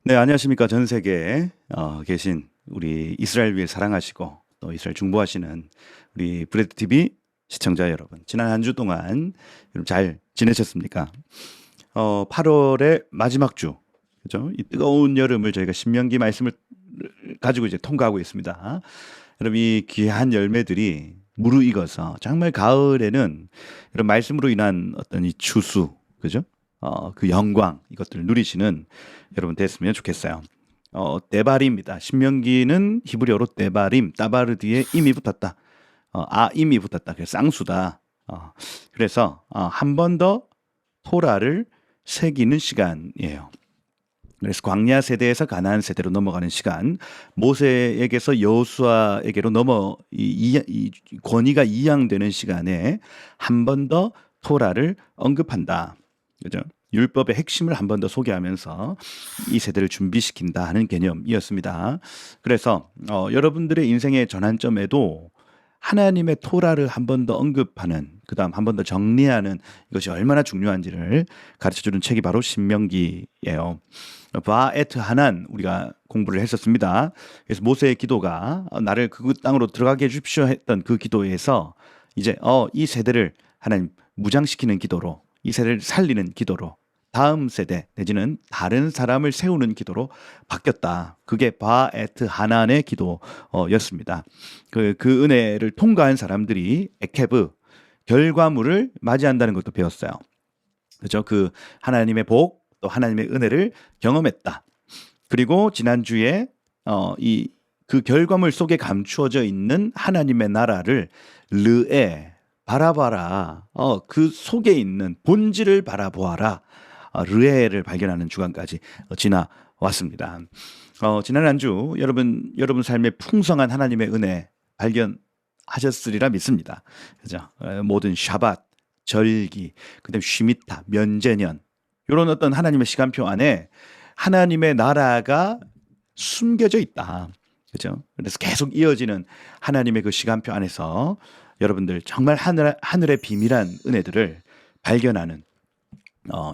네, 안녕하십니까. 전 세계에 계신 우리 이스라엘 위해 사랑하시고 또 이스라엘 중보하시는 우리 브레드 TV 시청자 여러분. 지난 한 주 동안 여러분 잘 지내셨습니까? 8월의 마지막 주, 그죠? 이 뜨거운 여름을 저희가 신명기 말씀을 가지고 이제 통과하고 있습니다. 여러분, 이 귀한 열매들이 무르익어서 정말 가을에는 이런 말씀으로 인한 어떤 이 추수, 그죠? 그 영광, 이것들을 누리시는 여러분 됐으면 좋겠어요. 데바림입니다. 신명기는 히브리어로 데바림, 따바르디에 임이 붙었다. 임이 붙었다. 그래서 쌍수다. 그래서 한 번 더 토라를 새기는 시간이에요. 그래서 광야 세대에서 가나안 세대로 넘어가는 시간, 모세에게서 여호수아에게로 이 권위가 이양되는 시간에 한 번 더 토라를 언급한다. 그죠? 율법의 핵심을 한 번 더 소개하면서 이 세대를 준비시킨다 하는 개념이었습니다. 그래서 여러분들의 인생의 전환점에도 하나님의 토라를 한 번 더 언급하는, 그다음 한 번 더 정리하는 이것이 얼마나 중요한지를 가르쳐주는 책이 바로 신명기예요. 바에트 하난 우리가 공부를 했었습니다. 그래서 모세의 기도가 나를 그 땅으로 들어가게 해주십시오 했던 그 기도에서 이제 이 세대를 하나님 무장시키는 기도로, 이 세대를 살리는 기도로, 다음 세대 내지는 다른 사람을 세우는 기도로 바뀌었다. 그게 바에트 하난의 기도였습니다. 그 은혜를 통과한 사람들이 에케브 결과물을 맞이한다는 것도 배웠어요. 그죠? 그 하나님의 복, 또 하나님의 은혜를 경험했다. 그리고 지난주에 이 그 결과물 속에 감추어져 있는 하나님의 나라를 르에 바라봐라. 그 속에 있는 본질을 바라보아라. 르에를 발견하는 주간까지 지나왔습니다. 지난 한 주 여러분 삶의 풍성한 하나님의 은혜 발견하셨으리라 믿습니다. 그죠? 모든 샤밧, 절기, 그다음 쉬미타, 면제년 이런 어떤 하나님의 시간표 안에 하나님의 나라가 숨겨져 있다. 그죠? 그래서 계속 이어지는 하나님의 그 시간표 안에서 여러분들 정말 하늘의 비밀한 은혜들을 발견하는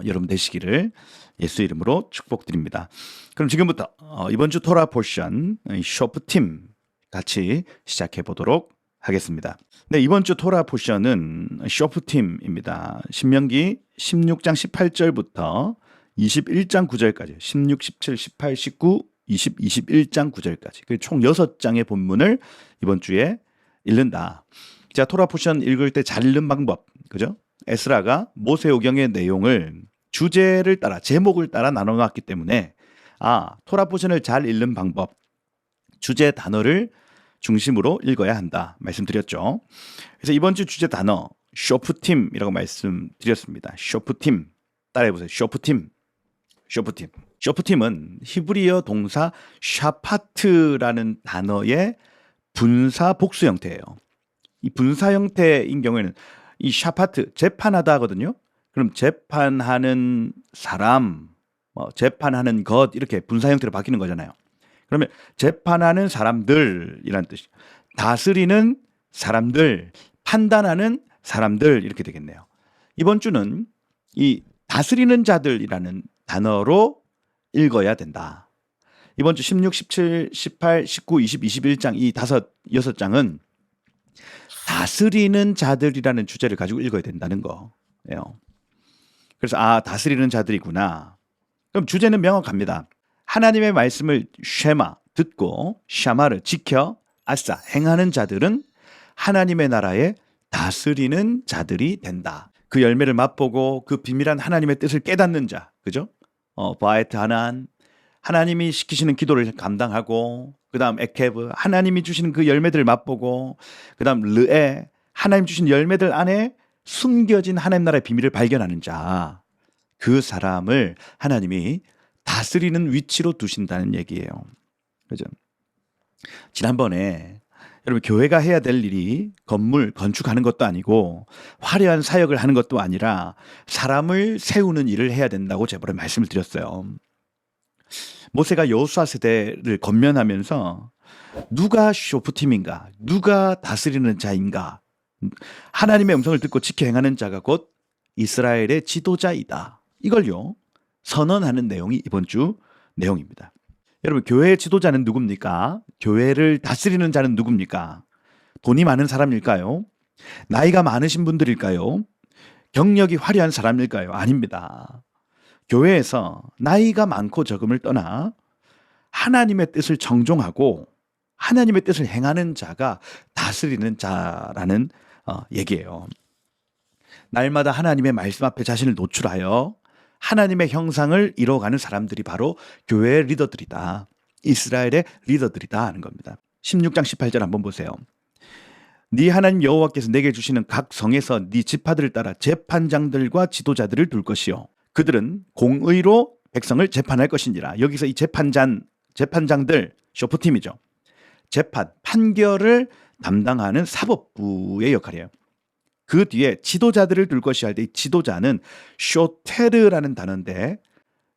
여러분 되시기를 예수 이름으로 축복드립니다. 그럼 지금부터 이번 주 토라 포션 쇼프팀 같이 시작해 보도록 하겠습니다. 네, 이번 주 토라 포션은 쇼프팀입니다. 신명기 16장 18절부터 21장 9절까지 16, 17, 18, 19, 20, 21장 9절까지 그 총 6장의 본문을 이번 주에 읽는다. 자, 토라 포션 읽을 때 잘 읽는 방법, 그죠? 에스라가 모세오경의 내용을 주제를 따라 제목을 따라 나눠놨기 때문에 토라 포션을 잘 읽는 방법, 주제 단어를 중심으로 읽어야 한다 말씀드렸죠. 그래서 이번 주 주제 단어 쇼프팀이라고 말씀드렸습니다. 쇼프팀 따라해보세요. 쇼프팀. 쇼프팀은 히브리어 동사 샤파트라는 단어의 분사 복수 형태예요. 이 분사 형태인 경우에는 이 샤파트 재판하다 하거든요. 그럼 재판하는 사람, 재판하는 것 이렇게 분사 형태로 바뀌는 거잖아요. 그러면 재판하는 사람들이란 뜻이 다스리는 사람들, 판단하는 사람들 이렇게 되겠네요. 이번 주는 이 다스리는 자들이라는 단어로 읽어야 된다. 이번 주 16, 17, 18, 19, 20, 21장 이 6장은 다스리는 자들이라는 주제를 가지고 읽어야 된다는 거예요. 그래서 다스리는 자들이구나. 그럼 주제는 명확합니다. 하나님의 말씀을 쉐마 듣고 샤마를 지켜 아싸 행하는 자들은 하나님의 나라에 다스리는 자들이 된다. 그 열매를 맛보고 그 비밀한 하나님의 뜻을 깨닫는 자, 그죠? 바에트 하난, 하나님이 시키시는 기도를 감당하고, 그 다음 에케브, 하나님이 주시는 그 열매들을 맛보고, 그 다음 르에, 하나님 주신 열매들 안에 숨겨진 하나님 나라의 비밀을 발견하는 자, 그 사람을 하나님이 다스리는 위치로 두신다는 얘기예요. 그죠? 지난번에 여러분 교회가 해야 될 일이 건물 건축하는 것도 아니고 화려한 사역을 하는 것도 아니라 사람을 세우는 일을 해야 된다고 제가 말씀을 드렸어요. 모세가 여호수아 세대를 건면하면서 누가 쇼프팀인가, 누가 다스리는 자인가, 하나님의 음성을 듣고 지켜 행하는 자가 곧 이스라엘의 지도자이다. 이걸요 선언하는 내용이 이번 주 내용입니다. 여러분, 교회의 지도자는 누굽니까? 교회를 다스리는 자는 누굽니까? 돈이 많은 사람일까요? 나이가 많으신 분들일까요? 경력이 화려한 사람일까요? 아닙니다. 교회에서 나이가 많고 적음을 떠나 하나님의 뜻을 정종하고 하나님의 뜻을 행하는 자가 다스리는 자라는 얘기예요. 날마다 하나님의 말씀 앞에 자신을 노출하여 하나님의 형상을 이뤄가는 사람들이 바로 교회의 리더들이다. 이스라엘의 리더들이다 하는 겁니다. 16장 18절 한번 보세요. 네 하나님 여호와께서 내게 주시는 각 성에서 네 지파들을 따라 재판장들과 지도자들을 둘 것이요. 그들은 공의로 백성을 재판할 것이니라. 여기서 이 재판장들, 쇼프팀이죠. 재판, 판결을 담당하는 사법부의 역할이에요. 그 뒤에 지도자들을 둘 것이 할 때 이 지도자는 쇼테르라는 단어인데,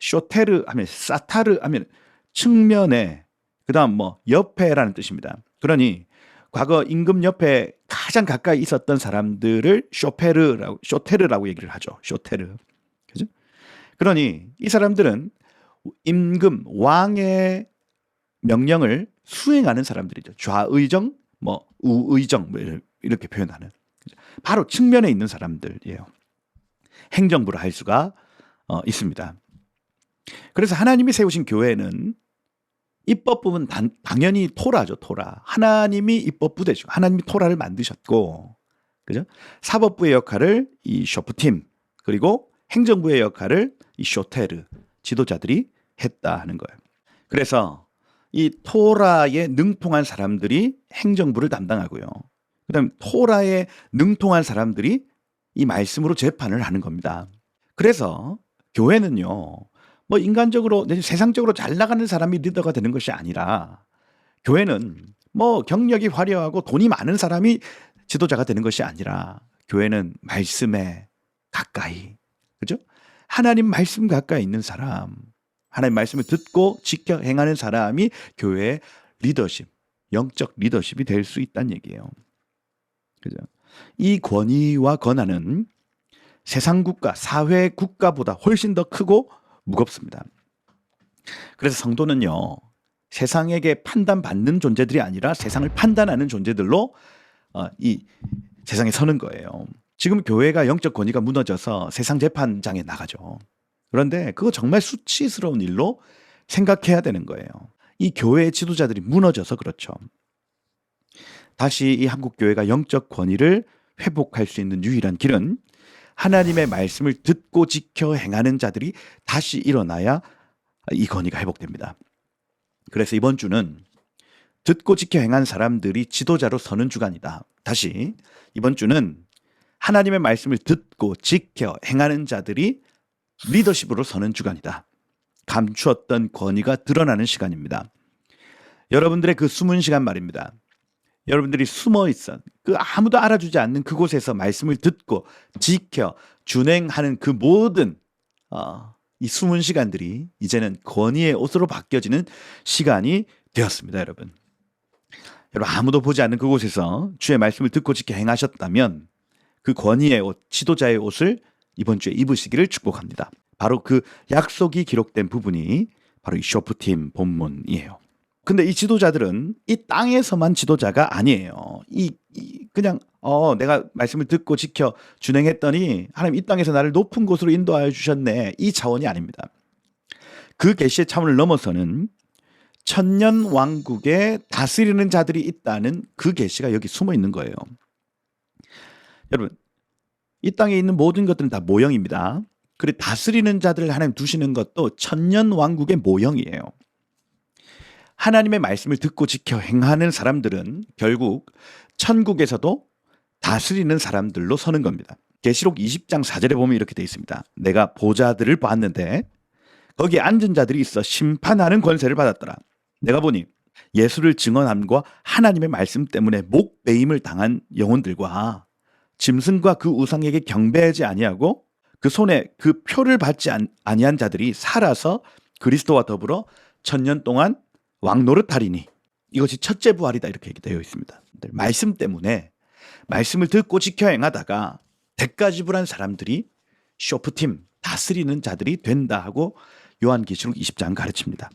쇼테르 하면 사타르 하면 측면에, 그다음 뭐 옆에라는 뜻입니다. 그러니 과거 임금 옆에 가장 가까이 있었던 사람들을 쇼테르라고 얘기를 하죠. 쇼테르. 그죠? 그러니 이 사람들은 임금 왕의 명령을 수행하는 사람들이죠. 좌의정, 뭐 우의정 뭐 이렇게 표현하는. 바로 측면에 있는 사람들이에요. 행정부를 할 수가 있습니다. 그래서 하나님이 세우신 교회는 입법부는 당연히 토라죠, 토라. 하나님이 입법부 되죠. 하나님이 토라를 만드셨고, 그죠? 사법부의 역할을 이 쇼프팀, 그리고 행정부의 역할을 이 쇼테르, 지도자들이 했다 하는 거예요. 그래서 이 토라에 능통한 사람들이 행정부를 담당하고요. 그다음 토라에 능통한 사람들이 이 말씀으로 재판을 하는 겁니다. 그래서 교회는요, 뭐 인간적으로 세상적으로 잘 나가는 사람이 리더가 되는 것이 아니라 교회는 뭐 경력이 화려하고 돈이 많은 사람이 지도자가 되는 것이 아니라 교회는 말씀에 가까이, 그죠? 하나님 말씀 가까이 있는 사람, 하나님 말씀을 듣고 지켜 행하는 사람이 교회의 리더십, 영적 리더십이 될 수 있다는 얘기예요. 그죠? 이 권위와 권한은 세상 국가, 사회 국가보다 훨씬 더 크고 무겁습니다. 그래서 성도는요, 세상에게 판단받는 존재들이 아니라 세상을 판단하는 존재들로 이 세상에 서는 거예요. 지금 교회가 영적 권위가 무너져서 세상 재판장에 나가죠. 그런데 그거 정말 수치스러운 일로 생각해야 되는 거예요. 이 교회의 지도자들이 무너져서 그렇죠. 다시 이 한국 교회가 영적 권위를 회복할 수 있는 유일한 길은 하나님의 말씀을 듣고 지켜 행하는 자들이 다시 일어나야 이 권위가 회복됩니다. 그래서 이번 주는 듣고 지켜 행한 사람들이 지도자로 서는 주간이다. 다시 이번 주는 하나님의 말씀을 듣고 지켜 행하는 자들이 리더십으로 서는 주간이다. 감추었던 권위가 드러나는 시간입니다. 여러분들의 그 숨은 시간 말입니다. 여러분들이 숨어 있어 그 아무도 알아주지 않는 그곳에서 말씀을 듣고 지켜 준행하는 그 모든 이 숨은 시간들이 이제는 권위의 옷으로 바뀌어지는 시간이 되었습니다. 여러분 아무도 보지 않는 그곳에서 주의 말씀을 듣고 지켜 행하셨다면 그 권위의 옷, 지도자의 옷을 이번 주에 입으시기를 축복합니다. 바로 그 약속이 기록된 부분이 바로 이 쇼프팀 본문이에요. 근데 이 지도자들은 이 땅에서만 지도자가 아니에요. 그냥 내가 말씀을 듣고 지켜 준행했더니 하나님 이 땅에서 나를 높은 곳으로 인도하여 주셨네. 이 차원이 아닙니다. 그 계시의 차원을 넘어서는 천년 왕국에 다스리는 자들이 있다는 그 계시가 여기 숨어 있는 거예요. 여러분 이 땅에 있는 모든 것들은 다 모형입니다. 그리고 다스리는 자들을 하나님 두시는 것도 천년 왕국의 모형이에요. 하나님의 말씀을 듣고 지켜 행하는 사람들은 결국 천국에서도 다스리는 사람들로 서는 겁니다. 계시록 20장 4절에 보면 이렇게 되어 있습니다. 내가 보좌들을 봤는데 거기에 앉은 자들이 있어 심판하는 권세를 받았더라. 내가 보니 예수를 증언함과 하나님의 말씀 때문에 목베임을 당한 영혼들과 짐승과 그 우상에게 경배하지 아니하고 그 손에 그 표를 받지 아니한 자들이 살아서 그리스도와 더불어 천년 동안 왕노릇하리니 이것이 첫째 부활이다 이렇게 얘기되어 있습니다. 말씀 때문에 말씀을 듣고 지켜 행하다가 대가 지불한 사람들이 쇼프팀 다스리는 자들이 된다 하고 요한계시록 20장 가르칩니다.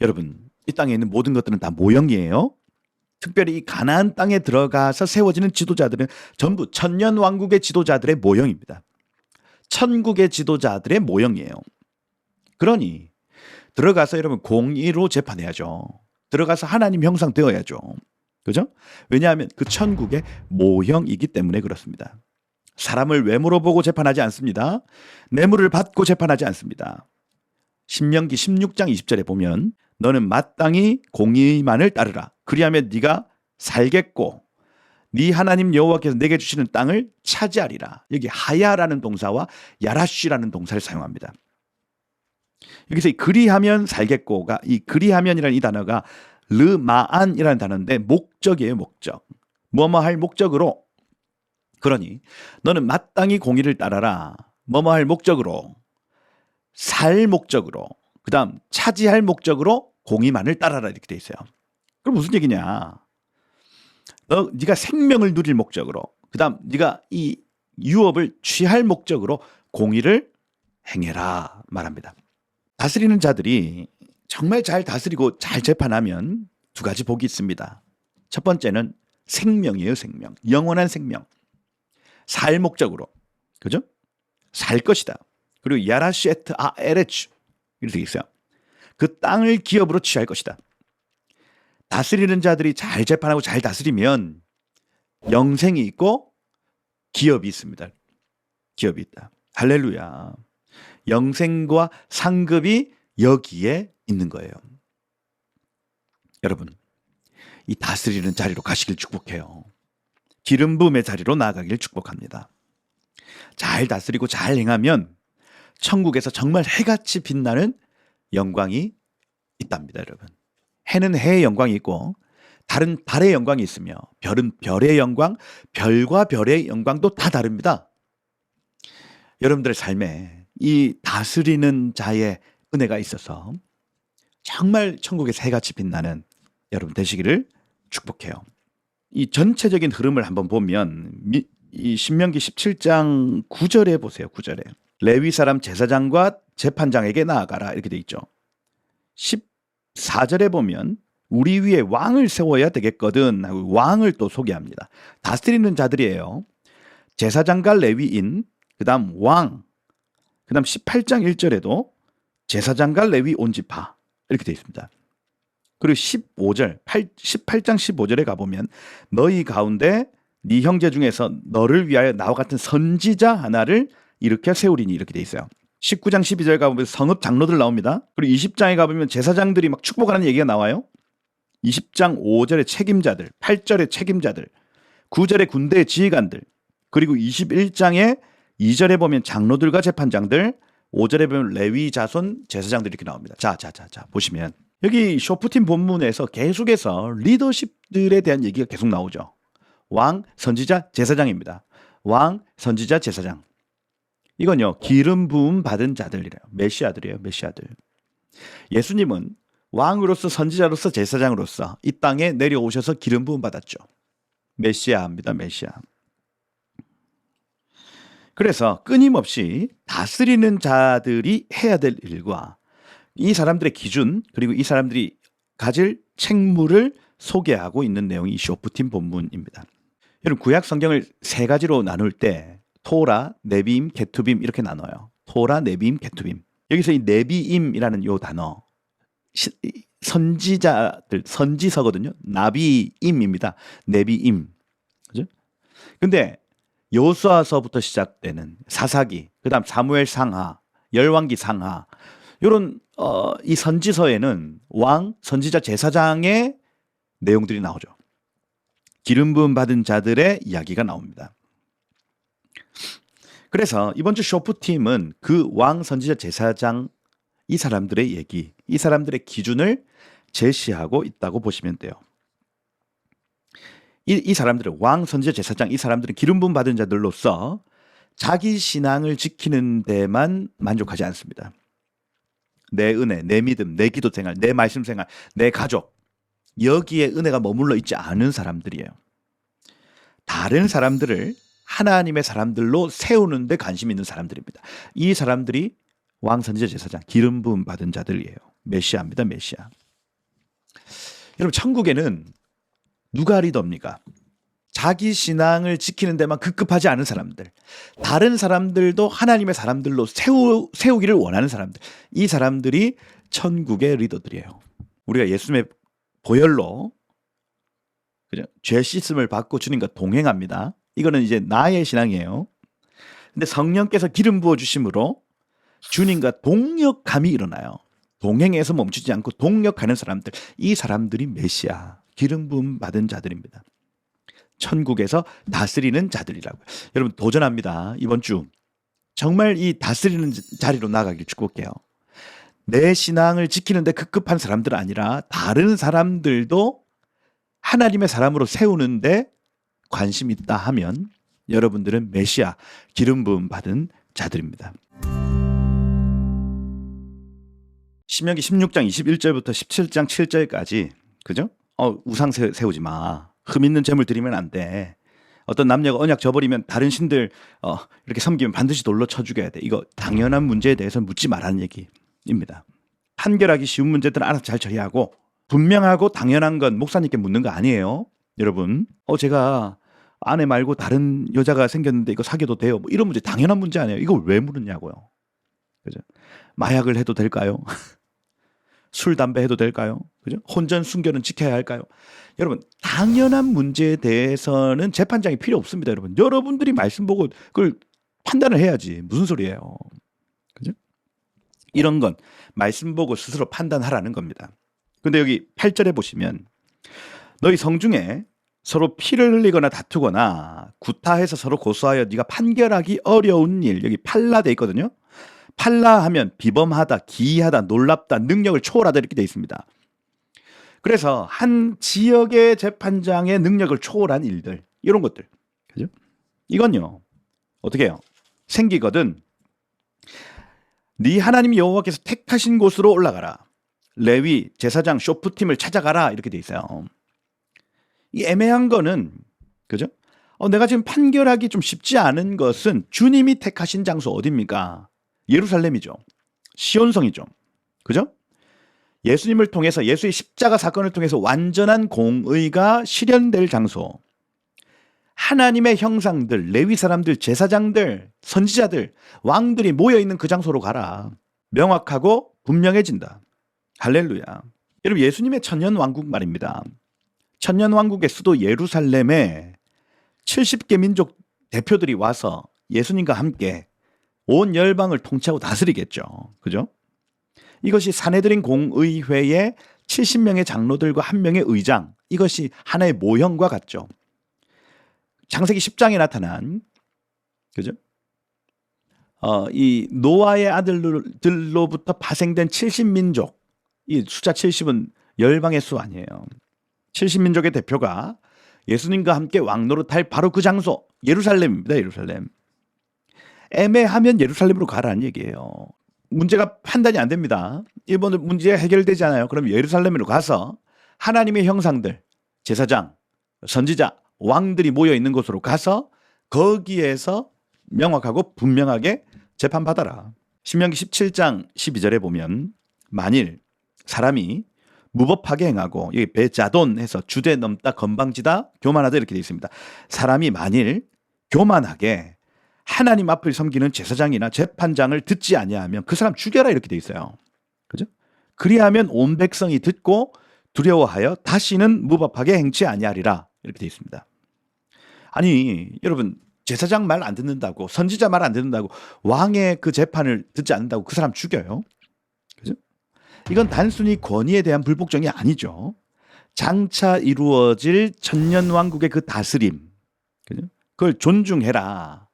여러분, 이 땅에 있는 모든 것들은 다 모형이에요. 특별히 이 가나안 땅에 들어가서 세워지는 지도자들은 전부 천년왕국의 지도자들의 모형입니다. 천국의 지도자들의 모형이에요. 그러니 들어가서 여러분 공의로 재판해야죠. 들어가서 하나님 형상 되어야죠. 그죠? 왜냐하면 그 천국의 모형이기 때문에 그렇습니다. 사람을 외모로 보고 재판하지 않습니다. 뇌물을 받고 재판하지 않습니다. 신명기 16장 20절에 보면 너는 마땅히 공의만을 따르라. 그리하면 네가 살겠고 네 하나님 여호와께서 내게 주시는 땅을 차지하리라. 여기 하야라는 동사와 야라쉬라는 동사를 사용합니다. 여기서 이 그리하면 살겠고가 이 그리하면이라는 이 단어가 르마안이라는 단어인데 목적이에요. 목적. 뭐뭐 할 목적으로. 그러니 너는 마땅히 공의를 따라라. 뭐뭐 할 목적으로. 살 목적으로. 그 다음 차지할 목적으로 공의만을 따라라 이렇게 돼 있어요. 그럼 무슨 얘기냐. 네가 생명을 누릴 목적으로. 그 다음 네가 이 유업을 취할 목적으로 공의를 행해라 말합니다. 다스리는 자들이 정말 잘 다스리고 잘 재판하면 두 가지 복이 있습니다. 첫 번째는 생명이에요. 생명. 영원한 생명. 살 목적으로. 그죠? 살 것이다. 그리고 야라시에트 아에레츠 이렇게 되어 있어요. 그 땅을 기업으로 취할 것이다. 다스리는 자들이 잘 재판하고 잘 다스리면 영생이 있고 기업이 있습니다. 기업이 있다. 할렐루야. 영생과 상급이 여기에 있는 거예요. 여러분, 이 다스리는 자리로 가시길 축복해요. 기름 부음의 자리로 나아가길 축복합니다. 잘 다스리고 잘 행하면 천국에서 정말 해같이 빛나는 영광이 있답니다, 여러분. 해는 해의 영광이 있고 다른 달의 영광이 있으며 별은 별의 영광, 별과 별의 영광도 다 다릅니다. 여러분들의 삶에 이 다스리는 자의 은혜가 있어서 정말 천국에서 해같이 빛나는 여러분 되시기를 축복해요. 이 전체적인 흐름을 한번 보면 이 신명기 17장 9절에 보세요. 9절에 레위 사람 제사장과 재판장에게 나아가라 이렇게 돼 있죠. 14절에 보면 우리 위에 왕을 세워야 되겠거든 하고 왕을 또 소개합니다. 다스리는 자들이에요. 제사장과 레위인, 그 다음 왕, 그 다음 18장 1절에도 제사장과 레위 온 지파 이렇게 되어 있습니다. 그리고 18장 15절에 가보면 너희 가운데 네 형제 중에서 너를 위하여 나와 같은 선지자 하나를 일으켜 세우리니 이렇게 되어 있어요. 19장 12절 가보면 성읍 장로들 나옵니다. 그리고 20장에 가보면 제사장들이 막 축복하는 얘기가 나와요. 20장 5절에 책임자들, 8절에 책임자들, 9절에 군대의 지휘관들, 그리고 21장에 2절에 보면 장로들과 재판장들, 5절에 보면 레위 자손 제사장들이 이렇게 나옵니다. 자 보시면 여기 쇼프팀 본문에서 계속해서 리더십들에 대한 얘기가 계속 나오죠. 왕, 선지자, 제사장입니다. 왕, 선지자, 제사장. 이건요 기름 부음 받은 자들이래요. 메시아들이에요. 메시아들. 예수님은 왕으로서 선지자로서 제사장으로서 이 땅에 내려오셔서 기름 부음 받았죠. 메시아입니다. 메시아. 그래서 끊임없이 다스리는 자들이 해야 될 일과 이 사람들의 기준 그리고 이 사람들이 가질 책무를 소개하고 있는 내용이 쇼프팀 본문입니다. 여러분 구약 성경을 세 가지로 나눌 때 토라, 네비임, 게투빔 이렇게 나눠요. 토라, 네비임, 게투빔. 여기서 이 네비임이라는 요 단어 선지자들 선지서거든요. 나비임입니다. 네비임. 그죠? 근데 여호수아서부터 시작되는 사사기, 그다음 사무엘 상하, 열왕기 상하 이런 이 선지서에는 왕, 선지자, 제사장의 내용들이 나오죠. 기름 부음 받은 자들의 이야기가 나옵니다. 그래서 이번 주 쇼프팀은 그 왕, 선지자, 제사장 이 사람들의 얘기, 이 사람들의 기준을 제시하고 있다고 보시면 돼요. 이 사람들은 왕, 선지자, 제사장 이 사람들은 기름 부음 받은 자들로서 자기 신앙을 지키는 데만 만족하지 않습니다. 내 은혜, 내 믿음, 내 기도 생활, 내 말씀 생활, 내 가족 여기에 은혜가 머물러 있지 않은 사람들이에요. 다른 사람들을 하나님의 사람들로 세우는 데 관심 있는 사람들입니다. 이 사람들이 왕, 선지자, 제사장, 기름 부음 받은 자들이에요. 메시아입니다. 메시아. 여러분, 천국에는 누가 리더입니까? 자기 신앙을 지키는 데만 급급하지 않은 사람들, 다른 사람들도 하나님의 사람들로 세우기를 원하는 사람들, 이 사람들이 천국의 리더들이에요. 우리가 예수님의 보혈로 그죠? 죄 씻음을 받고 주님과 동행합니다. 이거는 이제 나의 신앙이에요. 근데 성령께서 기름 부어 주심으로 주님과 동역감이 일어나요. 동행에서 멈추지 않고 동역하는 사람들, 이 사람들이 메시아, 기름 부음 받은 자들입니다. 천국에서 다스리는 자들이라고요. 여러분, 도전합니다. 이번 주 정말 이 다스리는 자리로 나가길 축복해요. 내 신앙을 지키는데 급급한 사람들 아니라 다른 사람들도 하나님의 사람으로 세우는데 관심 있다 하면 여러분들은 메시아, 기름 부음 받은 자들입니다. 신명기 16장 21절부터 17장 7절까지, 그죠? 우상 세우지 마. 흠 있는 재물 드리면 안 돼. 어떤 남녀가 언약 저버리면 다른 신들 이렇게 섬기면 반드시 돌로 쳐 죽여야 돼. 이거 당연한 문제에 대해서 묻지 말라는 얘기입니다. 판결하기 쉬운 문제들은 알아서 잘 처리하고, 분명하고 당연한 건 목사님께 묻는 거 아니에요. 여러분, 제가 아내 말고 다른 여자가 생겼는데 이거 사귀어도 돼요? 뭐 이런 문제 당연한 문제 아니에요. 이걸 왜 물었냐고요. 그죠? 마약을 해도 될까요? 술, 담배 해도 될까요? 그죠? 혼전, 순결은 지켜야 할까요? 여러분, 당연한 문제에 대해서는 재판장이 필요 없습니다. 여러분, 여러분들이 말씀 보고 그걸 판단을 해야지. 무슨 소리예요? 그죠? 이런 건 말씀 보고 스스로 판단하라는 겁니다. 근데 여기 8절에 보시면, 너희 성중에 서로 피를 흘리거나 다투거나 구타해서 서로 고소하여 네가 판결하기 어려운 일, 여기 팔라 돼 있거든요. 팔라 하면 비범하다, 기이하다, 놀랍다, 능력을 초월하다 이렇게 돼 있습니다. 그래서 한 지역의 재판장의 능력을 초월한 일들, 이런 것들, 그죠? 이건요, 어떻게 해요? 생기거든. 네 하나님 여호와께서 택하신 곳으로 올라가라. 레위, 제사장, 쇼프팀을 찾아가라 이렇게 돼 있어요. 이 애매한 거는, 그죠? 내가 지금 판결하기 좀 쉽지 않은 것은 주님이 택하신 장소 어디입니까? 예루살렘이죠. 시온성이죠. 그죠? 예수님을 통해서, 예수의 십자가 사건을 통해서 완전한 공의가 실현될 장소. 하나님의 형상들, 레위 사람들, 제사장들, 선지자들, 왕들이 모여있는 그 장소로 가라. 명확하고 분명해진다. 할렐루야. 여러분, 예수님의 천년왕국 말입니다. 천년왕국의 수도 예루살렘에 70개 민족 대표들이 와서 예수님과 함께 온 열방을 통치하고 다스리겠죠. 그죠? 이것이 사내들인 공의회의 70명의 장로들과 1명의 의장, 이것이 하나의 모형과 같죠. 창세기 10장에 나타난, 그죠? 이 노아의 아들들로부터 파생된 70민족, 이 숫자 70은 열방의 수 아니에요. 70민족의 대표가 예수님과 함께 왕노릇할 바로 그 장소, 예루살렘입니다. 예루살렘. 애매하면 예루살렘으로 가라는 얘기예요. 문제가 판단이 안 됩니다. 이번 문제 해결되지 않아요. 그럼 예루살렘으로 가서 하나님의 형상들, 제사장, 선지자, 왕들이 모여 있는 곳으로 가서 거기에서 명확하고 분명하게 재판받아라. 신명기 17장 12절에 보면, 만일 사람이 무법하게 행하고, 여기 베자돈 해서 주되 넘다, 건방지다, 교만하다 이렇게 되어 있습니다. 사람이 만일 교만하게 하나님 앞을 섬기는 제사장이나 재판장을 듣지 아니하면 그 사람 죽여라 이렇게 돼 있어요. 그죠? 그리하면 온 백성이 듣고 두려워하여 다시는 무법하게 행치 아니하리라 이렇게 돼 있습니다. 아니, 여러분, 제사장 말 안 듣는다고, 선지자 말 안 듣는다고, 왕의 그 재판을 듣지 않는다고 그 사람 죽여요? 그죠? 이건 단순히 권위에 대한 불복종이 아니죠. 장차 이루어질 천년왕국의 그 다스림, 그죠? 그걸 존중해라.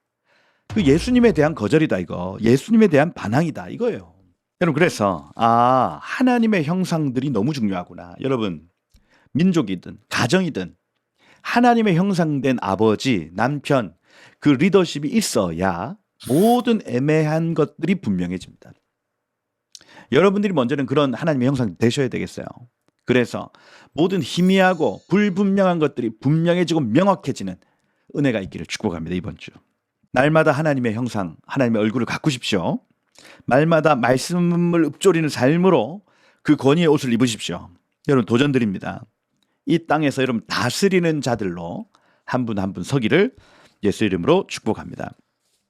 그 예수님에 대한 거절이다 이거. 예수님에 대한 반항이다 이거예요. 여러분, 그래서 하나님의 형상들이 너무 중요하구나. 여러분, 민족이든 가정이든 하나님의 형상된 아버지, 남편, 그 리더십이 있어야 모든 애매한 것들이 분명해집니다. 여러분들이 먼저는 그런 하나님의 형상 되셔야 되겠어요. 그래서 모든 희미하고 불분명한 것들이 분명해지고 명확해지는 은혜가 있기를 축복합니다. 이번 주 날마다 하나님의 형상, 하나님의 얼굴을 가꾸십시오. 말마다 말씀을 읊조리는 삶으로 그 권위의 옷을 입으십시오. 여러분 도전드립니다. 이 땅에서 여러분 다스리는 자들로 한 분 한 분 서기를 예수 이름으로 축복합니다.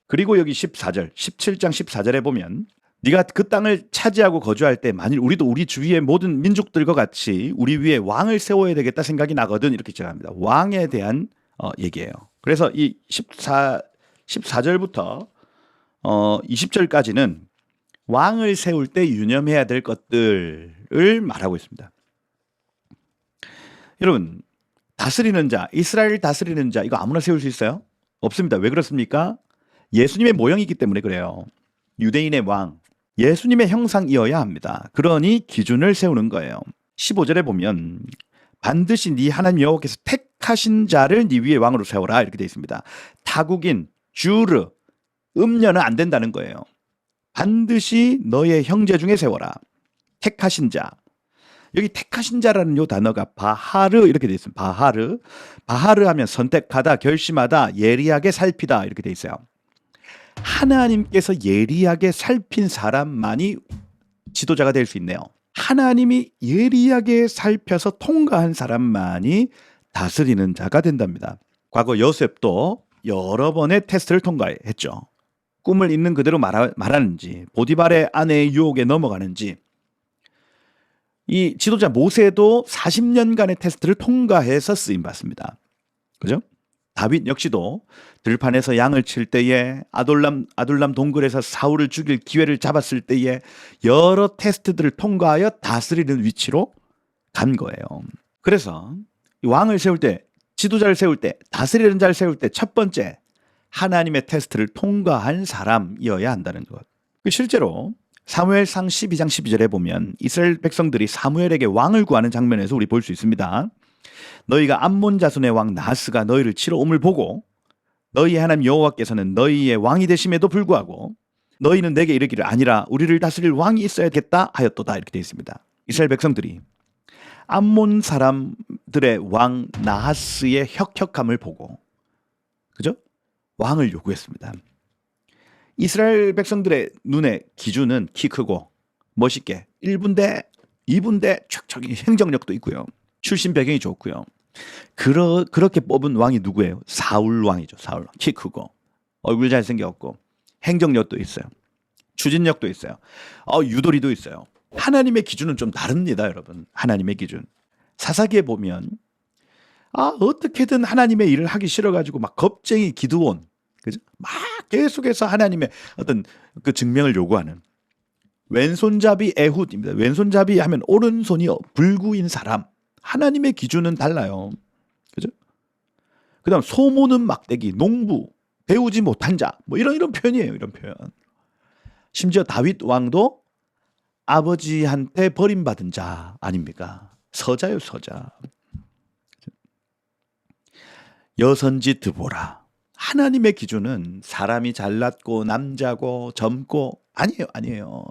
그리고 여기 14절, 17장 14절에 보면 네가 그 땅을 차지하고 거주할 때 만일 우리도 우리 주위의 모든 민족들과 같이 우리 위에 왕을 세워야 되겠다 생각이 나거든 이렇게 시작합니다. 왕에 대한 얘기예요. 그래서 이 14절부터 20절까지는 왕을 세울 때 유념해야 될 것들을 말하고 있습니다. 여러분 다스리는 자, 이스라엘 다스리는 자 이거 아무나 세울 수 있어요? 없습니다. 왜 그렇습니까? 예수님의 모형이기 때문에 그래요. 유대인의 왕, 예수님의 형상이어야 합니다. 그러니 기준을 세우는 거예요. 15절에 보면 반드시 네 하나님 여호와께서 택하신 자를 네 위에 왕으로 세워라 이렇게 되어 있습니다. 타국인, 주르, 음녀는 안 된다는 거예요. 반드시 너의 형제 중에 세워라. 택하신 자. 여기 택하신 자라는 요 단어가 바하르 이렇게 되어 있습니다. 바하르. 바하르 하면 선택하다, 결심하다, 예리하게 살피다 이렇게 되어 있어요. 하나님께서 예리하게 살핀 사람만이 지도자가 될 수 있네요. 하나님이 예리하게 살펴서 통과한 사람만이 다스리는 자가 된답니다. 과거 요셉도 여러 번의 테스트를 통과했죠. 꿈을 있는 그대로 말하는지, 보디발의 아내의 유혹에 넘어가는지, 이 지도자 모세도 40년간의 테스트를 통과해서 쓰임받습니다. 그죠? 다윗 역시도 들판에서 양을 칠 때에 아둘람 동굴에서 사울을 죽일 기회를 잡았을 때에 여러 테스트들을 통과하여 다스리는 위치로 간 거예요. 그래서 왕을 세울 때, 지도자를 세울 때, 다스리는 자를 세울 때 첫 번째 하나님의 테스트를 통과한 사람이어야 한다는 것. 실제로 사무엘상 12장 12절에 보면 이스라엘 백성들이 사무엘에게 왕을 구하는 장면에서 우리 볼 수 있습니다. 너희가 암몬 자손의 왕 나하스가 너희를 치러 옴을 보고 너희의 하나님 여호와께서는 너희의 왕이 되심에도 불구하고 너희는 내게 이르기를 아니라 우리를 다스릴 왕이 있어야겠다 하였도다 이렇게 되어 있습니다. 이스라엘 백성들이 암몬 사람들의 왕 나하스의 혁혁함을 보고 그죠? 왕을 요구했습니다. 이스라엘 백성들의 눈의 기준은 키 크고 멋있게 1분대, 2분대 척척이 행정력도 있고요. 출신 배경이 좋고요. 그렇게 뽑은 왕이 누구예요? 사울 왕이죠. 사울 왕. 키 크고 얼굴 잘생겼고 행정력도 있어요. 추진력도 있어요. 유도리도 있어요. 하나님의 기준은 좀 다릅니다, 여러분. 하나님의 기준. 사사기에 보면 어떻게든 하나님의 일을 하기 싫어가지고 막 겁쟁이 기드온, 그죠? 막 계속해서 하나님의 어떤 그 증명을 요구하는 왼손잡이 에훗입니다. 왼손잡이 하면 오른손이 불구인 사람. 하나님의 기준은 달라요. 그죠? 그 다음 소모는 막대기, 농부, 배우지 못한 자, 뭐 이런 표현이에요. 이런 표현. 심지어 다윗 왕도 아버지한테 버림받은 자 아닙니까? 서자요, 서자. 여선지 드보라. 하나님의 기준은 사람이 잘났고 남자고 젊고 아니에요.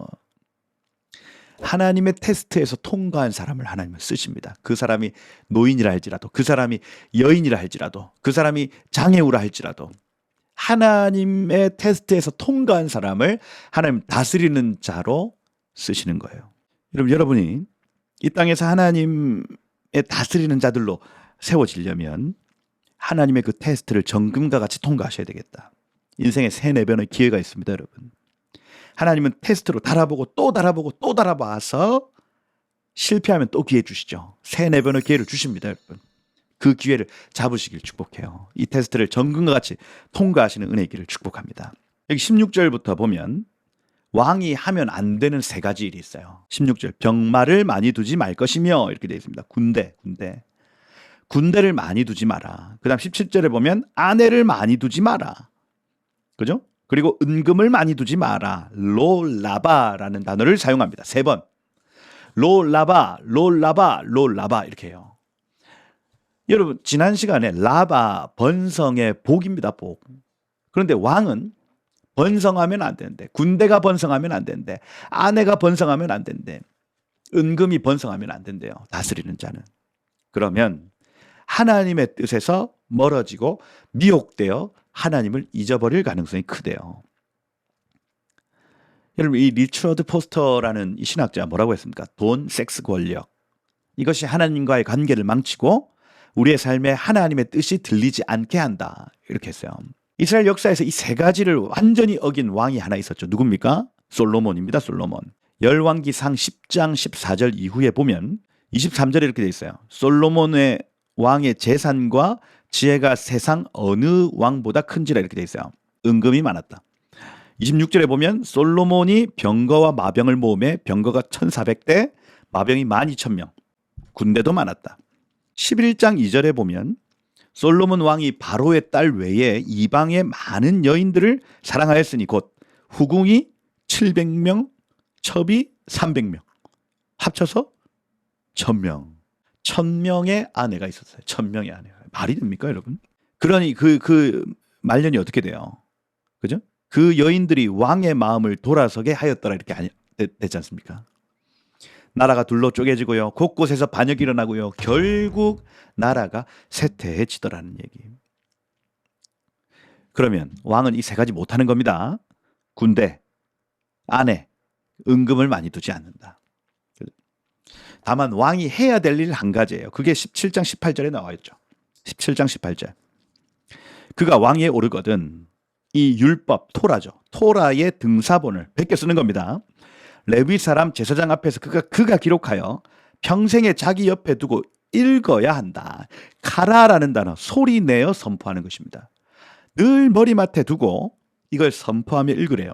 하나님의 테스트에서 통과한 사람을 하나님은 쓰십니다. 그 사람이 노인이라 할지라도, 그 사람이 여인이라 할지라도, 그 사람이 장애우라 할지라도 하나님의 테스트에서 통과한 사람을 하나님 다스리는 자로 쓰시는 거예요. 여러분이 이 땅에서 하나님의 다스리는 자들로 세워지려면 하나님의 그 테스트를 정금과 같이 통과하셔야 되겠다. 인생에 3-4번의 기회가 있습니다, 여러분. 하나님은 테스트로 달아보고 또 달아보고 또 달아봐서 실패하면 또 기회 주시죠. 3-4번의 기회를 주십니다, 여러분. 그 기회를 잡으시길 축복해요. 이 테스트를 정금과 같이 통과하시는 은혜의 길을 축복합니다. 여기 16절부터 보면 왕이 하면 안 되는 3가지 일이 있어요. 16절 병마를 많이 두지 말 것이며 이렇게 되어 있습니다. 군대를 많이 두지 마라. 그 다음 17절에 보면 아내를 많이 두지 마라. 그죠? 그리고 은금을 많이 두지 마라. 롤라바라는 단어를 사용합니다. 3번. 롤라바 이렇게 해요. 여러분 지난 시간에 라바 번성의 복입니다. 복. 그런데 왕은 번성하면 안 되는데, 군대가 번성하면 안 되는데, 아내가 번성하면 안 되는데, 은금이 번성하면 안 된대요. 다스리는 자는. 그러면 하나님의 뜻에서 멀어지고 미혹되어 하나님을 잊어버릴 가능성이 크대요. 여러분, 이 리처드 포스터라는 이 신학자 뭐라고 했습니까? 돈, 섹스, 권력. 이것이 하나님과의 관계를 망치고 우리의 삶에 하나님의 뜻이 들리지 않게 한다. 이렇게 했어요. 이스라엘 역사에서 이 세 가지를 완전히 어긴 왕이 하나 있었죠. 누굽니까? 솔로몬입니다. 솔로몬. 열왕기상 10장 14절 이후에 보면 23절에 이렇게 돼 있어요. 솔로몬의 왕의 재산과 지혜가 세상 어느 왕보다 큰지라 이렇게 돼 있어요. 은금이 많았다. 26절에 보면 솔로몬이 병거와 마병을 모음해 병거가 1,400대, 마병이 12,000명. 군대도 많았다. 11장 2절에 보면 솔로몬 왕이 바로의 딸 외에 이방의 많은 여인들을 사랑하였으니 곧 후궁이 700명, 첩이 300명. 합쳐서 1,000명. 1,000명의 아내가 있었어요. 1,000명의 아내가. 말이 됩니까, 여러분? 그러니 그 말년이 어떻게 돼요? 그죠? 그 여인들이 왕의 마음을 돌아서게 하였더라 이렇게 됐지 않습니까? 나라가 둘로 쪼개지고요. 곳곳에서 반역이 일어나고요. 결국 나라가 쇠퇴해지더라는 얘기. 그러면 왕은 이 세 가지 못하는 겁니다. 군대, 아내, 은금을 많이 두지 않는다. 다만 왕이 해야 될 일 한 가지예요. 그게 17장 18절에 나와 있죠. 17장 18절. 그가 왕위에 오르거든 이 율법, 토라죠. 토라의 등사본을 베껴 쓰는 겁니다. 레위 사람 제사장 앞에서 그가 기록하여 평생에 자기 옆에 두고 읽어야 한다. 카라라는 단어, 소리 내어 선포하는 것입니다. 늘 머리맡에 두고 이걸 선포하며 읽으래요.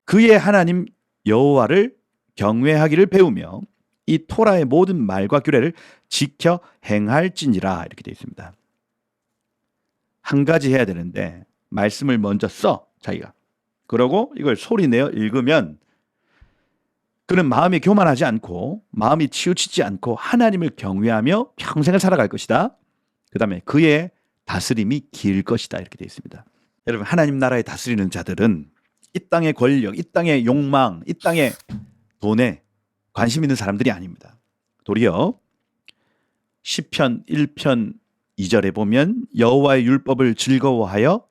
그의 하나님 여호와를 경외하기를 배우며 이 토라의 모든 말과 규례를 지켜 행할지니라 이렇게 되어 있습니다. 한 가지 해야 되는데 말씀을 먼저 써 자기가. 그러고 이걸 소리내어 읽으면 그는 마음이 교만하지 않고 마음이 치우치지 않고 하나님을 경외하며 평생을 살아갈 것이다. 그 다음에 그의 다스림이 길 것이다 이렇게 되어 있습니다. 여러분, 하나님 나라에 다스리는 자들은 이 땅의 권력, 이 땅의 욕망, 이 땅의 돈에 관심 있는 사람들이 아닙니다. 도리어 시편 1편 2절에 보면 여호와의 율법을 즐거워하여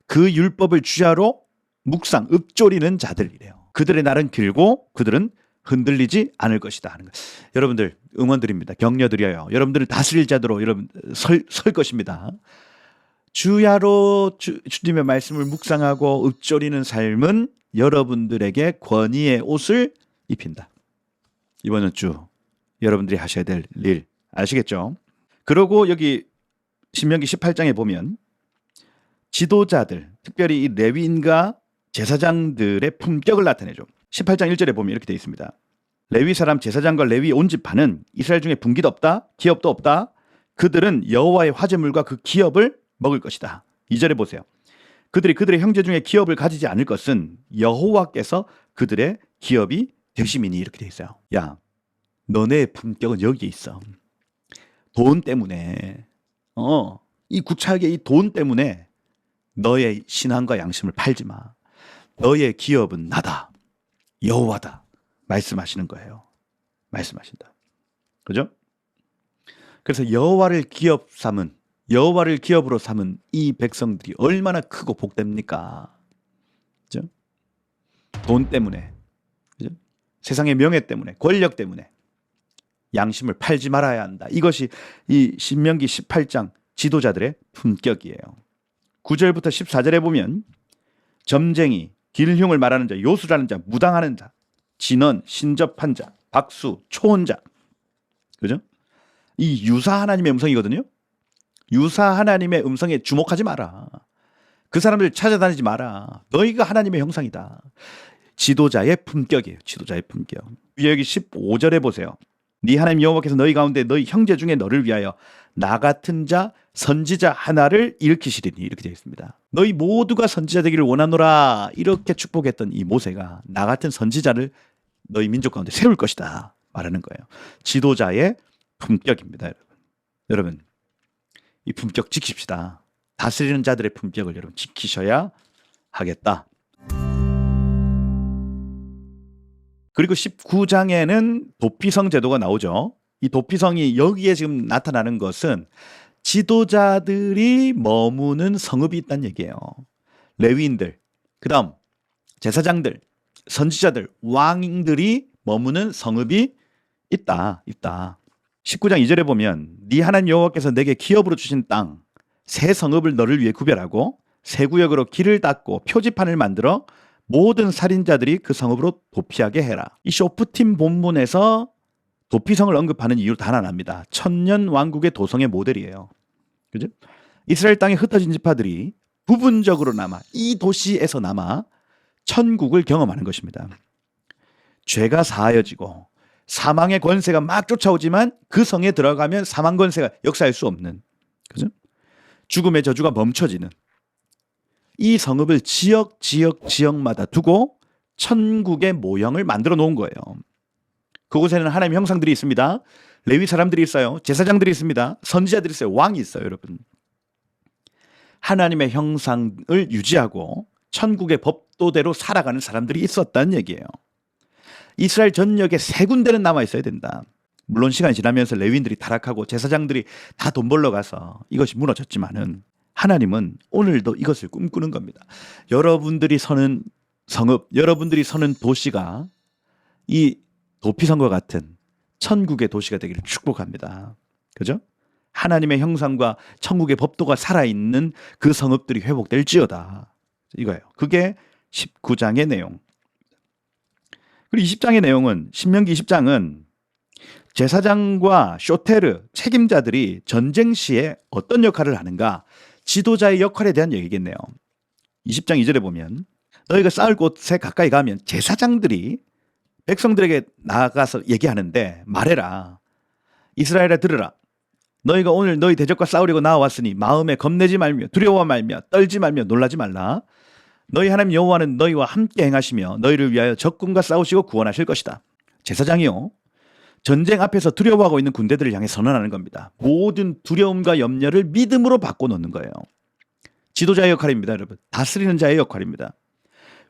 그 율법을 주야로 묵상, 읊조리는 자들이래요. 그들의 날은 길고 그들은 흔들리지 않을 것이다 하는 것. 여러분들 응원드립니다. 격려드려요. 여러분들을 다스릴 자들로 여러분 설 것입니다. 주야로 주님의 말씀을 묵상하고 읊조리는 삶은 여러분들에게 권위의 옷을 입힌다. 이번 주 여러분들이 하셔야 될 일 아시겠죠? 그리고 여기 신명기 18장에 보면 지도자들, 특별히 이 레위인과 제사장들의 품격을 나타내죠. 18장 1절에 보면 이렇게 되어 있습니다. 레위 사람 제사장과 레위 온 집안은 이스라엘 중에 분기도 없다, 기업도 없다. 그들은 여호와의 화제물과 그 기업을 먹을 것이다. 2절에 보세요. 그들의 형제 중에 기업을 가지지 않을 것은 여호와께서 그들의 기업이 되심이니 이렇게 되어 있어요. 야, 너네의 품격은 여기에 있어. 돈 때문에 이 구차하게 이 돈 때문에 너의 신앙과 양심을 팔지 마. 너의 기업은 나다. 여호와다. 말씀하시는 거예요. 말씀하신다. 그죠? 그래서 여호와를 기업으로 삼은 이 백성들이 얼마나 크고 복됩니까? 그죠? 돈 때문에, 그죠? 세상의 명예 때문에, 권력 때문에 양심을 팔지 말아야 한다. 이것이 이 신명기 18장 지도자들의 품격이에요. 9절부터 14절에 보면 점쟁이, 길흉을 말하는 자, 요술하는 자, 무당하는 자, 진언, 신접한 자, 박수, 초혼자, 그죠? 이 유사 하나님의 음성이거든요. 유사 하나님의 음성에 주목하지 마라. 그 사람들 찾아다니지 마라. 너희가 하나님의 형상이다. 지도자의 품격이에요. 지도자의 품격. 여기 15절에 보세요. 네 하나님 여호와께서 너희 가운데 너희 형제 중에 너를 위하여 나 같은 자 선지자 하나를 일으키시리니 이렇게 되어 있습니다. 너희 모두가 선지자 되기를 원하노라 이렇게 축복했던 이 모세가 나 같은 선지자를 너희 민족 가운데 세울 것이다 말하는 거예요. 지도자의 품격입니다. 여러분 이 품격 지킵시다. 다스리는 자들의 품격을 여러분 지키셔야 하겠다. 그리고 19장에는 도피성 제도가 나오죠. 이 도피성이 여기에 지금 나타나는 것은 지도자들이 머무는 성읍이 있다는 얘기예요. 레위인들, 그 다음 제사장들, 선지자들, 왕들이 머무는 성읍이 있다. 19장 2절에 보면 네 하나님 여호와께서 내게 기업으로 주신 땅 세 성읍을 너를 위해 구별하고 세 구역으로 길을 닦고 표지판을 만들어 모든 살인자들이 그 성읍으로 도피하게 해라. 이 쇼프팀 본문에서 도피성을 언급하는 이유로 단 하나입니다. 천년 왕국의 도성의 모델이에요. 그죠? 이스라엘 땅에 흩어진 지파들이 부분적으로나마 이 도시에서나마 천국을 경험하는 것입니다. 죄가 사하여지고 사망의 권세가 막 쫓아오지만 그 성에 들어가면 사망 권세가 역사할 수 없는, 그죠? 죽음의 저주가 멈춰지는 이 성읍을 지역마다 두고 천국의 모형을 만들어 놓은 거예요. 그곳에는 하나님의 형상들이 있습니다. 레위 사람들이 있어요. 제사장들이 있습니다. 선지자들이 있어요. 왕이 있어요, 여러분. 하나님의 형상을 유지하고 천국의 법도대로 살아가는 사람들이 있었다는 얘기예요. 이스라엘 전역에 세 군데는 남아 있어야 된다. 물론 시간이 지나면서 레위인들이 타락하고 제사장들이 다 돈 벌러 가서 이것이 무너졌지만은 하나님은 오늘도 이것을 꿈꾸는 겁니다. 여러분들이 서는 성읍, 여러분들이 서는 도시가 이 도피성과 같은 천국의 도시가 되기를 축복합니다. 그죠? 하나님의 형상과 천국의 법도가 살아있는 그 성읍들이 회복될지어다. 이거예요. 그게 19장의 내용. 그리고 20장의 내용은, 신명기 20장은 제사장과 쇼테르, 책임자들이 전쟁 시에 어떤 역할을 하는가, 지도자의 역할에 대한 얘기겠네요. 20장 2절에 보면 너희가 싸울 곳에 가까이 가면 제사장들이 백성들에게 나가서 얘기하는데 말해라. 이스라엘아 들으라. 너희가 오늘 너희 대적과 싸우려고 나와왔으니 마음에 겁내지 말며 두려워 말며 떨지 말며 놀라지 말라. 너희 하나님 여호와는 너희와 함께 행하시며 너희를 위하여 적군과 싸우시고 구원하실 것이다. 제사장이요, 전쟁 앞에서 두려워하고 있는 군대들을 향해 선언하는 겁니다. 모든 두려움과 염려를 믿음으로 바꿔놓는 거예요. 지도자의 역할입니다, 여러분. 다스리는 자의 역할입니다.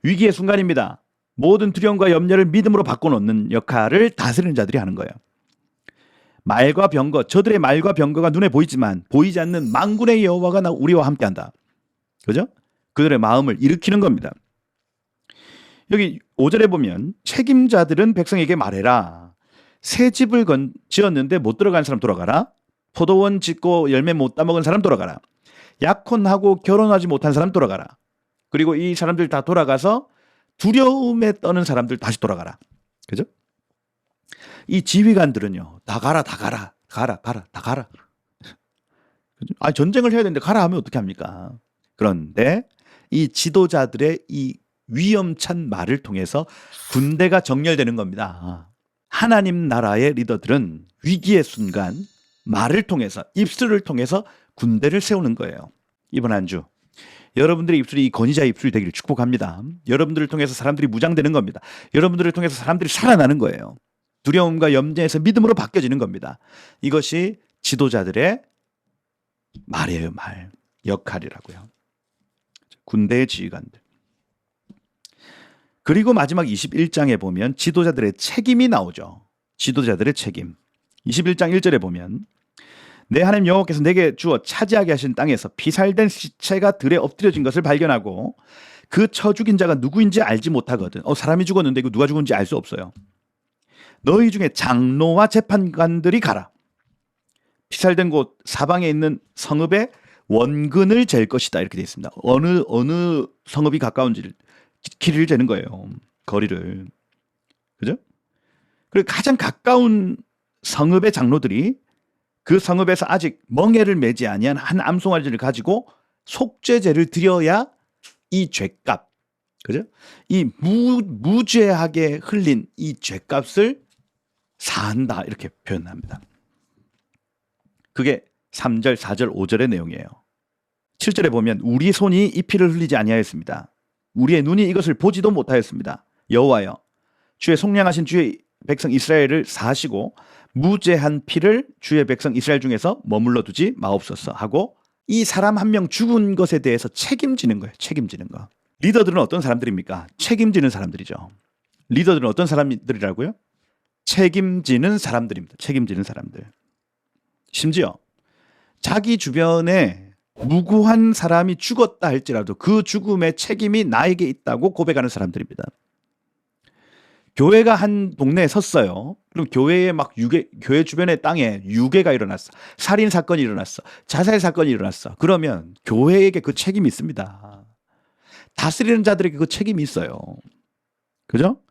위기의 순간입니다. 모든 두려움과 염려를 믿음으로 바꿔놓는 역할을 다스리는 자들이 하는 거예요. 말과 병거, 저들의 말과 병거가 눈에 보이지만 보이지 않는 만군의 여호와가 우리와 함께한다. 그죠? 그들의 마음을 일으키는 겁니다. 여기 5절에 보면 책임자들은 백성에게 말해라. 새 집을 지었는데 못 들어간 사람 돌아가라. 포도원 짓고 열매 못 따먹은 사람 돌아가라. 약혼하고 결혼하지 못한 사람 돌아가라. 그리고 이 사람들 다 돌아가서 두려움에 떠는 사람들 다시 돌아가라. 그죠? 이 지휘관들은요, 다 가라. 아, 전쟁을 해야 되는데 가라 하면 어떻게 합니까? 그런데 이 지도자들의 이 위험찬 말을 통해서 군대가 정렬되는 겁니다. 하나님 나라의 리더들은 위기의 순간 말을 통해서, 입술을 통해서 군대를 세우는 거예요. 이번 한 주 여러분들의 입술이 이 권위자의 입술이 되기를 축복합니다. 여러분들을 통해서 사람들이 무장되는 겁니다. 여러분들을 통해서 사람들이 살아나는 거예요. 두려움과 염려에서 믿음으로 바뀌어지는 겁니다. 이것이 지도자들의 말이에요. 말. 역할이라고요. 군대의 지휘관들. 그리고 마지막 21장에 보면 지도자들의 책임이 나오죠. 지도자들의 책임. 21장 1절에 보면 내 하나님 여호와께서 내게 주어 차지하게 하신 땅에서 피살된 시체가 들에 엎드려진 것을 발견하고 그 쳐 죽인 자가 누구인지 알지 못하거든. 사람이 죽었는데 이거 누가 죽은지 알 수 없어요. 너희 중에 장로와 재판관들이 가라. 피살된 곳 사방에 있는 성읍의 원근을 잴 것이다. 이렇게 되어 있습니다. 어느 성읍이 가까운지를, 길이를 재는 거예요. 거리를. 그죠? 그리고 가장 가까운 성읍의 장로들이 그 성읍에서 아직 멍에를 매지 아니한 한 암송아지를 가지고 속죄제를 드려야 이 죄값, 그죠? 이 무죄하게 흘린 이 죄값을 사한다. 이렇게 표현합니다. 그게 3절, 4절, 5절의 내용이에요. 7절에 보면 우리 손이 이 피를 흘리지 아니하였습니다. 우리의 눈이 이것을 보지도 못하였습니다. 여호와여, 주의 속량하신 주의 백성 이스라엘을 사하시고 무죄한 피를 주의 백성 이스라엘 중에서 머물러 두지 마옵소서 하고 이 사람 한 명 죽은 것에 대해서 책임지는 거예요. 책임지는 거. 리더들은 어떤 사람들입니까? 책임지는 사람들이죠. 리더들은 어떤 사람들이라고요? 책임지는 사람들입니다. 책임지는 사람들. 심지어 자기 주변에 무고한 사람이 죽었다 할지라도 그 죽음의 책임이 나에게 있다고 고백하는 사람들입니다. 교회가 한 동네에 섰어요. 그럼 교회에 막 교회 주변의 땅에 유괴가 일어났어. 살인 사건이 일어났어. 자살 사건이 일어났어. 그러면 교회에게 그 책임이 있습니다. 다스리는 자들에게 그 책임이 있어요. 그죠?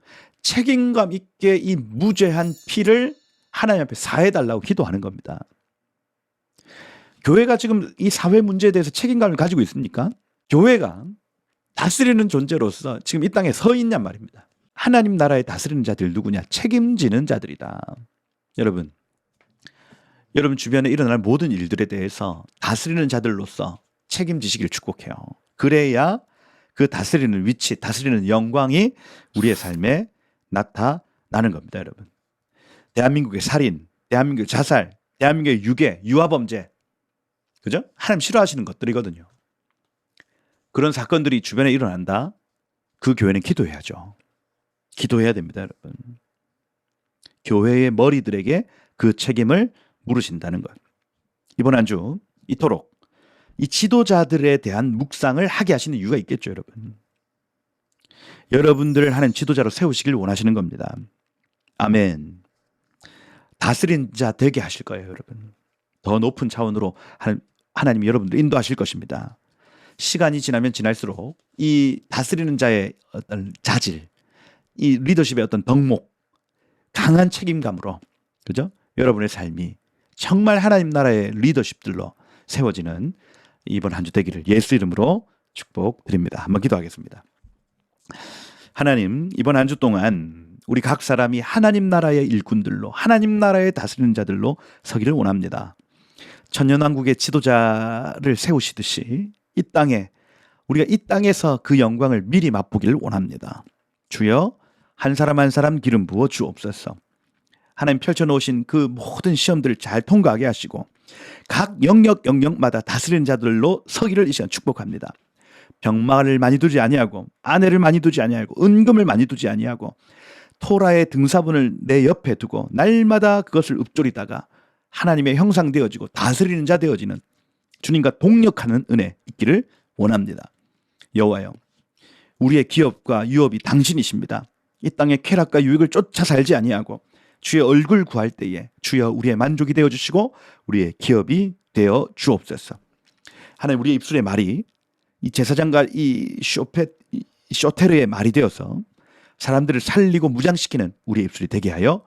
책임감 있게 이 무죄한 피를 하나님 앞에 사해달라고 기도하는 겁니다. 교회가 지금 이 사회 문제에 대해서 책임감을 가지고 있습니까? 교회가 다스리는 존재로서 지금 이 땅에 서 있냔 말입니다. 하나님 나라의 다스리는 자들 누구냐? 책임지는 자들이다. 여러분 주변에 일어날 모든 일들에 대해서 다스리는 자들로서 책임지시길 축복해요. 그래야 그 다스리는 위치, 다스리는 영광이 우리의 삶에 나타나는 겁니다, 여러분. 대한민국의 살인, 대한민국의 자살, 대한민국의 유괴, 유아범죄, 그죠? 하나님 싫어하시는 것들이거든요. 그런 사건들이 주변에 일어난다. 그 교회는 기도해야죠. 기도해야 됩니다, 여러분. 교회의 머리들에게 그 책임을 물으신다는 것. 이번 한 주 이토록 이 지도자들에 대한 묵상을 하게 하시는 이유가 있겠죠, 여러분. 여러분들을 하나님 지도자로 세우시길 원하시는 겁니다. 아멘. 다스린 자 되게 하실 거예요, 여러분. 더 높은 차원으로 하나님이 여러분들 인도하실 것입니다. 시간이 지나면 지날수록 이 다스리는 자의 어떤 자질, 이 리더십의 어떤 덕목, 강한 책임감으로, 그죠? 여러분의 삶이 정말 하나님 나라의 리더십들로 세워지는 이번 한 주 되기를 예수 이름으로 축복드립니다. 한번 기도하겠습니다. 하나님, 이번 한 주 동안 우리 각 사람이 하나님 나라의 일꾼들로, 하나님 나라의 다스리는 자들로 서기를 원합니다. 천년왕국의 지도자를 세우시듯이 이 땅에, 우리가 이 땅에서 그 영광을 미리 맛보기를 원합니다. 주여, 한 사람 한 사람 기름 부어 주옵소서. 하나님 펼쳐놓으신 그 모든 시험들을 잘 통과하게 하시고 각 영역마다 다스리는 자들로 서기를 이 시간 축복합니다. 병마를 많이 두지 아니하고, 아내를 많이 두지 아니하고, 은금을 많이 두지 아니하고, 토라의 등사본을 내 옆에 두고 날마다 그것을 읊조리다가 하나님의 형상 되어지고 다스리는 자 되어지는 주님과 동력하는 은혜 있기를 원합니다. 여호와여, 우리의 기업과 유업이 당신이십니다. 이 땅의 쾌락과 유익을 쫓아 살지 아니하고 주의 얼굴 구할 때에 주여 우리의 만족이 되어 주시고 우리의 기업이 되어 주옵소서. 하나님, 우리의 입술의 말이 이 제사장과 이 쇼테르의 말이 되어서 사람들을 살리고 무장시키는 우리의 입술이 되게 하여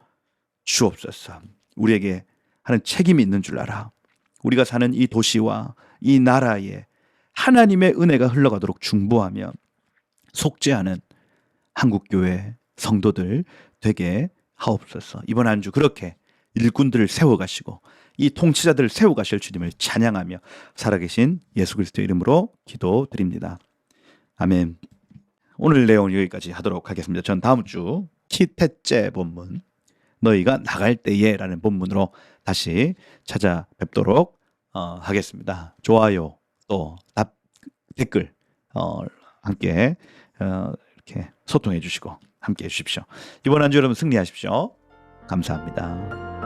주옵소서. 우리에게 하는 책임이 있는 줄 알아. 우리가 사는 이 도시와 이 나라에 하나님의 은혜가 흘러가도록 중보하며 속죄하는 한국교회 성도들 되게 하옵소서. 이번 한 주 그렇게 일꾼들을 세워가시고 이 통치자들을 세워가실 주님을 찬양하며 살아계신 예수 그리스도의 이름으로 기도드립니다. 아멘. 오늘 내용 여기까지 하도록 하겠습니다. 전 다음 주 키테째 본문, 너희가 나갈 때에 라는 본문으로 다시 찾아뵙도록 하겠습니다. 좋아요, 또 댓글 함께 이렇게 소통해 주시고 함께 해 주십시오. 이번 한 주 여러분 승리하십시오. 감사합니다.